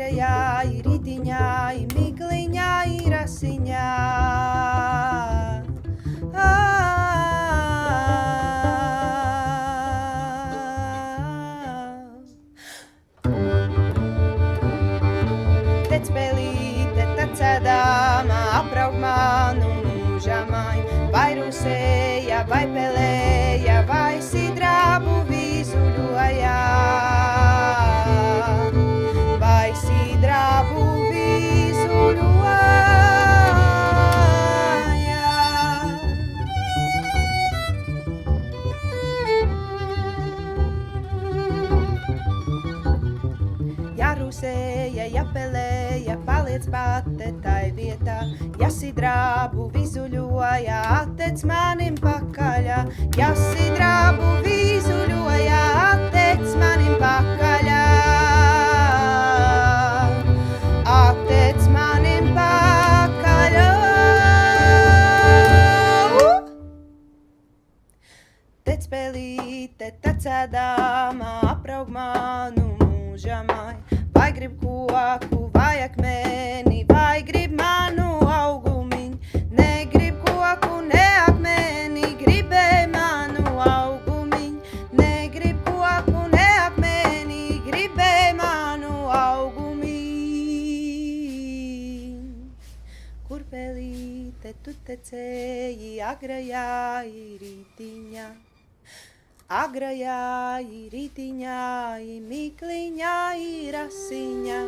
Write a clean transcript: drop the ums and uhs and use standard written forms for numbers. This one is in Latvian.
agrajā ir ritiņā, ir mikliņā, ir asiņā. Tecpēlīte, tecēdāmā, apraug manu mūžamai, vai rusēja, vai pelēja, vai sidrabu vīzuļojā. Vai sidrabu vīzuļojā. Ja rusēja, ja pelēja, paliec pate tai vietā. Ja sidrabu vizuļoja, attec manim pakaļā. Ja sidrabu vizuļoja, attec manim pakaļā. Attec manim pakaļā. Tecpēlīte, tecēdāmā, apraug manu mūžamai, vai grib koku, vai akmeni, vai grib manu augumiņu. Negrib koku, ne akmeni, gribēja manu augumiņu. Negrib koku, ne akmeni, gribēja manu augumiņu. Kur pelīte tu tecēji, agrajā ir rītiņā. Agrajā ir ritiņā, ir mikliņā, ir asiņā.